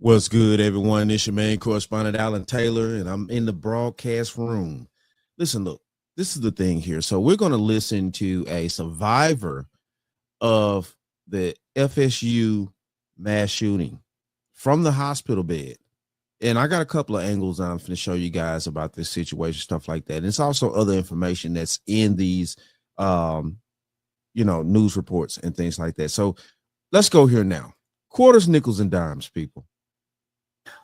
What's good, everyone? It's your main correspondent, Alan Taylor, and I'm in the broadcast room. Listen, look, this is the thing here. So we're going to listen to a survivor of the FSU mass shooting from the hospital bed. And I got a couple of angles I'm going to show you guys about this situation, stuff like that. And it's also other information that's in these, news reports and things like that. So let's go here now. Quarters, nickels, and dimes, people.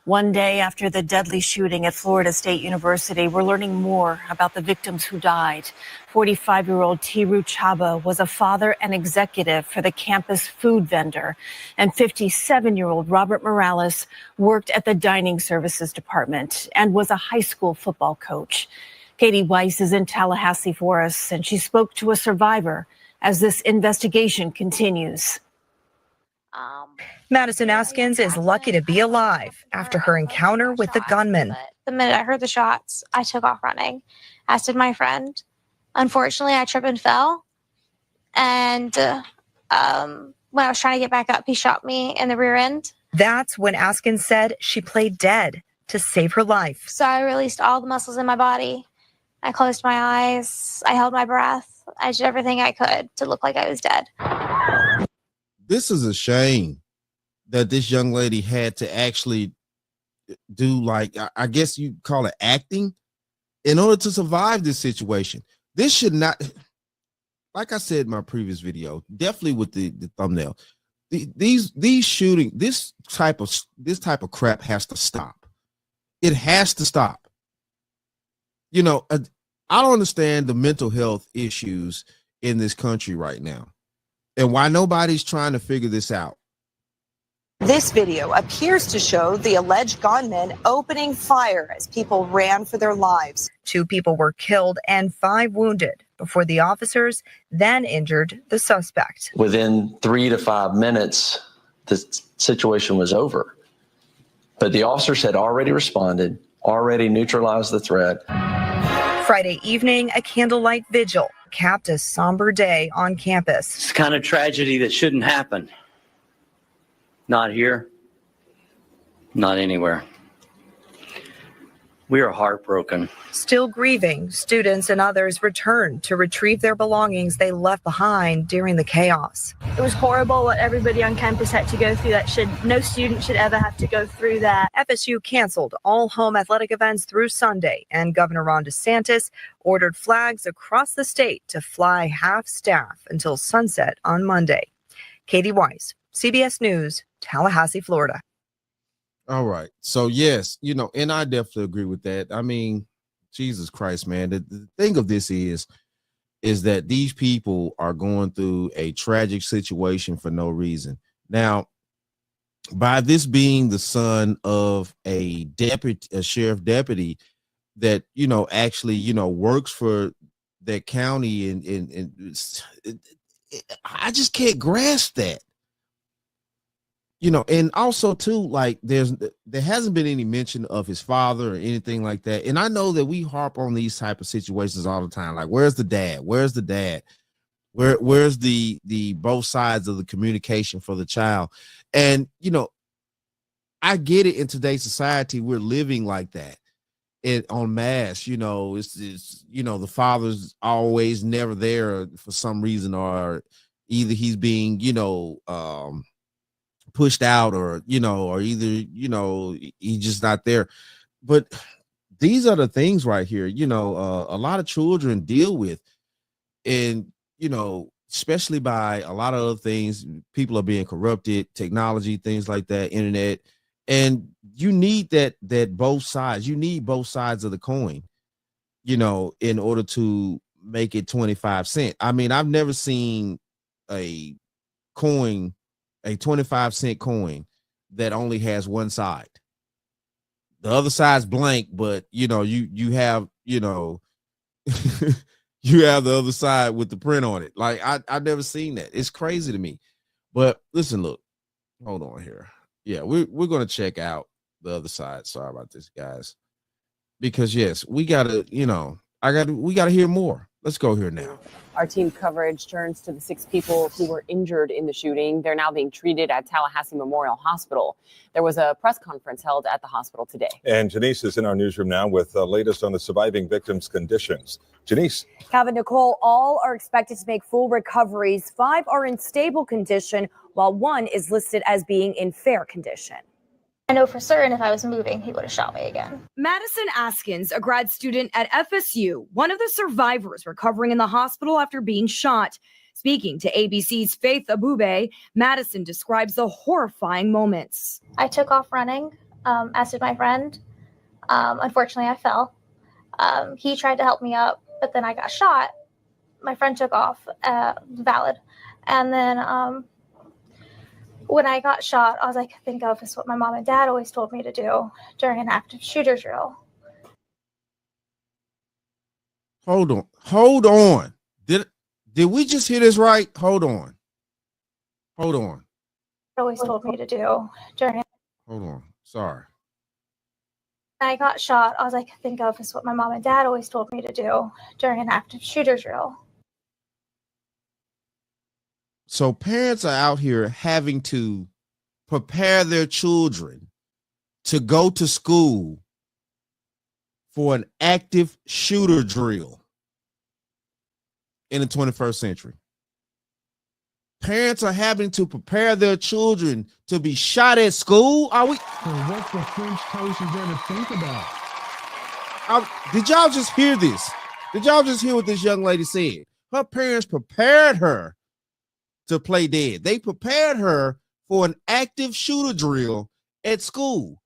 One day after the deadly shooting at Florida State University, we're learning more about the victims who died. 45-year-old Tiru Chaba was a father and executive for the campus food vendor, and 57-year-old Robert Morales worked at the dining services department and was a high school football coach. Katie Weiss is in Tallahassee for us, and she spoke to a survivor as this investigation continues. Madison Askins is lucky to be alive after her encounter with the gunman. The minute I heard the shots, I took off running, as did my friend. Unfortunately, I tripped and fell. And when I was trying to get back up, he shot me in the rear end. That's when Askins said she played dead to save her life. So I released all the muscles in my body. I closed my eyes. I held my breath. I did everything I could to look like I was dead. This is a shame that this young lady had to actually do, like, I guess you call it acting, in order to survive this situation. This should not, like I said in my previous video, definitely with the thumbnail, these shooting, this type of crap has to stop. It has to stop. I don't understand the mental health issues in this country right now and why nobody's trying to figure this out. This video appears to show the alleged gunman opening fire as people ran for their lives. 2 people were killed and 5 wounded before the officers then injured the suspect. Within 3 to 5 minutes, the situation was over. But the officers had already responded, already neutralized the threat. Friday evening, a candlelight vigil capped a somber day on campus. It's the kind of tragedy that shouldn't happen. Not here, not anywhere. We are heartbroken. Still grieving, students and others returned to retrieve their belongings they left behind during the chaos. It was horrible what everybody on campus had to go through. No student should ever have to go through that. FSU canceled all home athletic events through Sunday, and Governor Ron DeSantis ordered flags across the state to fly half staff until sunset on Monday. Katie Weiss, CBS News, Tallahassee, Florida. All right. So, yes, and I definitely agree with that. I mean, Jesus Christ, man. The thing of this is that these people are going through a tragic situation for no reason. Now, by this being the son of a sheriff deputy that, actually, works for that county, and I just can't grasp that. And also too, like there hasn't been any mention of his father or anything like that. And I know that we harp on these type of situations all the time. Like, where's the dad? Where's the dad? Where's the both sides of the communication for the child? And, I get it. In today's society, we're living like that. En masse, it's the father's always never there for some reason, or either he's being, pushed out, or or either he's just not there. But these are the things right here, a lot of children deal with, and especially by a lot of other things. People are being corrupted, technology, things like that, internet, and you need that both sides. You need both sides of the coin, in order to make it 25 cents. I mean, I've never seen a 25-cent coin that only has one side. The other side's blank, but you have you have the other side with the print on it. Like, I've never seen that. It's crazy to me. But listen, look, hold on here. Yeah, we're gonna check out the other side. Sorry about this, guys, because yes, we gotta we gotta hear more. Let's go here now. Our team coverage turns to the 6 people who were injured in the shooting. They're now being treated at Tallahassee Memorial Hospital. There was a press conference held at the hospital today. And Janice is in our newsroom now with the latest on the surviving victims' conditions. Janice. Kevin, Nicole, all are expected to make full recoveries. 5 are in stable condition, while 1 is listed as being in fair condition. I know for certain if I was moving, he would have shot me again. Madison Askins, a grad student at FSU, one of the survivors recovering in the hospital after being shot. Speaking to ABC's Faith Abube, Madison describes the horrifying moments. I took off running, as did my friend. Unfortunately, I fell. He tried to help me up, but then I got shot. My friend took off, valid. And then when I got shot, I was like, think of is what my mom and dad always told me to do during an active shooter drill. Hold on. Did we just hear this right? Hold on. Always told me to do during. Hold on. Sorry. When I got shot, I was like, think of is what my mom and dad always told me to do during an active shooter drill. So parents are out here having to prepare their children to go to school for an active shooter drill in the 21st century. Parents are having to prepare their children to be shot at school. Are we? So what's the French toast is there to think about? Did y'all just hear this? Did y'all just hear what this young lady said? Her parents prepared her to play dead. They prepared her for an active shooter drill at school.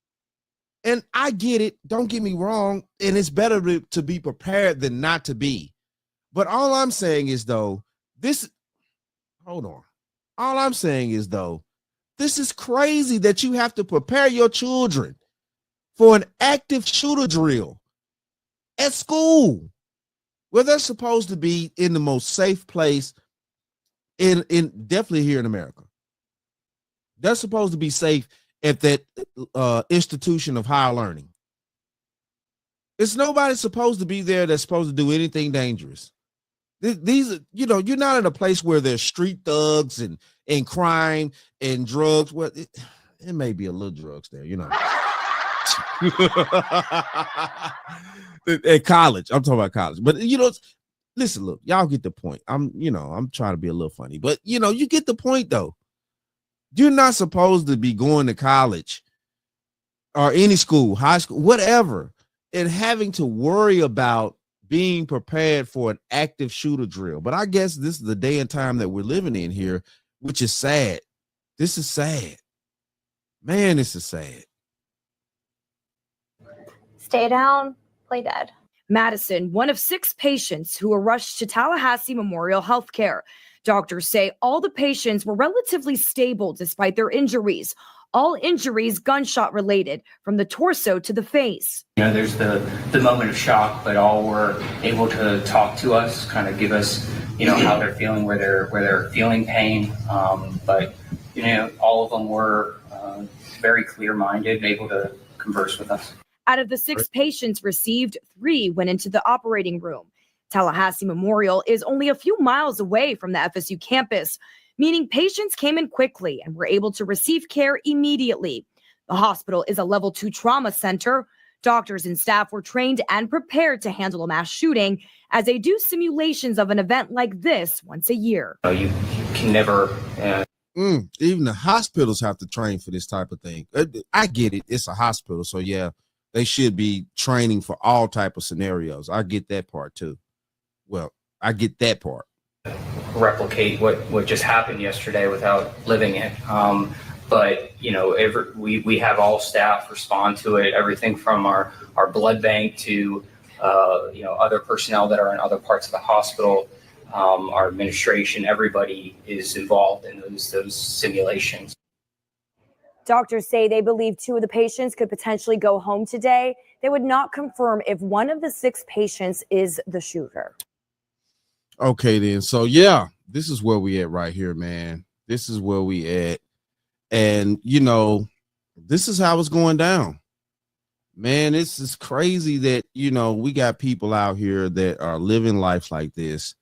And I get it. Don't get me wrong. And it's better to be prepared than not to be. But all I'm saying is, though, all I'm saying is, though, this is crazy that you have to prepare your children for an active shooter drill at school, where they're supposed to be in the most safe place in definitely here in America. They're supposed to be safe at that institution of higher learning. It's nobody supposed to be there that's supposed to do anything dangerous. These, you're not in a place where there's street thugs and crime and drugs. Well, it may be a little drugs there, At college, I'm talking about college, but listen, look, y'all get the point. I'm trying to be a little funny, but you get the point though. You're not supposed to be going to college or any school, high school, whatever, and having to worry about being prepared for an active shooter drill. But I guess this is the day and time that we're living in here, which is sad. This is sad. Man, this is sad. Stay down, play dead. Madison, one of 6 patients who were rushed to Tallahassee Memorial Healthcare. Doctors say all the patients were relatively stable despite their injuries. All injuries gunshot related, from the torso to the face. There's the moment of shock, but all were able to talk to us, kind of give us, how they're feeling, where they're feeling pain. But all of them were very clear-minded and able to converse with us. Out of the 6 patients received, 3 went into the operating room. Tallahassee Memorial is only a few miles away from the FSU campus, meaning patients came in quickly and were able to receive care immediately. The hospital is a level 2 trauma center. Doctors and staff were trained and prepared to handle a mass shooting as they do simulations of an event like this once a year. You can never... Even the hospitals have to train for this type of thing. I get it. It's a hospital. So, yeah, they should be training for all type of scenarios. I get that part, too. Well, I get that part. Replicate what just happened yesterday without living it. But, we have all staff respond to it, everything from our blood bank to, other personnel that are in other parts of the hospital, our administration, everybody is involved in those simulations. Doctors say they believe 2 of the patients could potentially go home today. They would not confirm if one of the 6 patients is the shooter. Okay, then. So, yeah, this is where we at right here, man. This is where we at. And, this is how it's going down. man, this is crazy that, you know, we got people out here that are living life like this.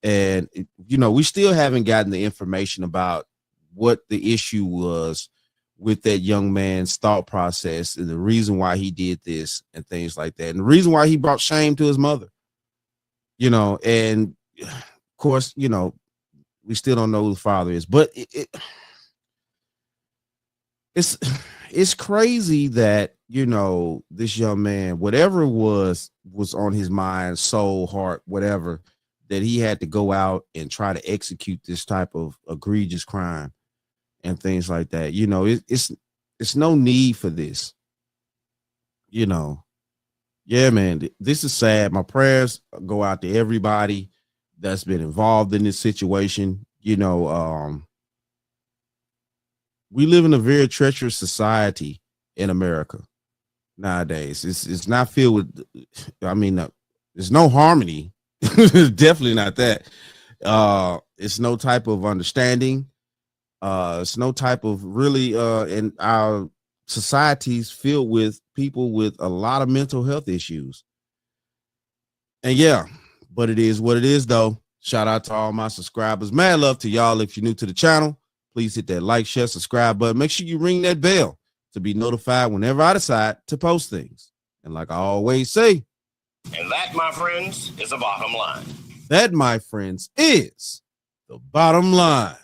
And, you know, we still haven't gotten the information about what the issue was with that young man's thought process and the reason why he did this and things like that. And the reason why he brought shame to his mother, you know, and of course, you know, we still don't know who the father is, but it's crazy that, you know, this young man, whatever was on his mind, soul, heart, whatever, that he had to go out and try to execute this type of egregious crime and things like that. You know, it's no need for this. You know, yeah, man, this is sad. My prayers go out to everybody that's been involved in this situation. You know, we live in a very treacherous society in America nowadays. It's not filled with, I mean, there's no harmony. Definitely not that. It's no type of understanding. It's no type of really, and our society's filled with people with a lot of mental health issues. And yeah, but it is what it is, though. Shout out to all my subscribers. Mad love to y'all. If you're new to the channel, please hit that like, share, subscribe button. Make sure you ring that bell to be notified whenever I decide to post things. And like I always say, and that, my friends, is the bottom line. That, my friends, is the bottom line.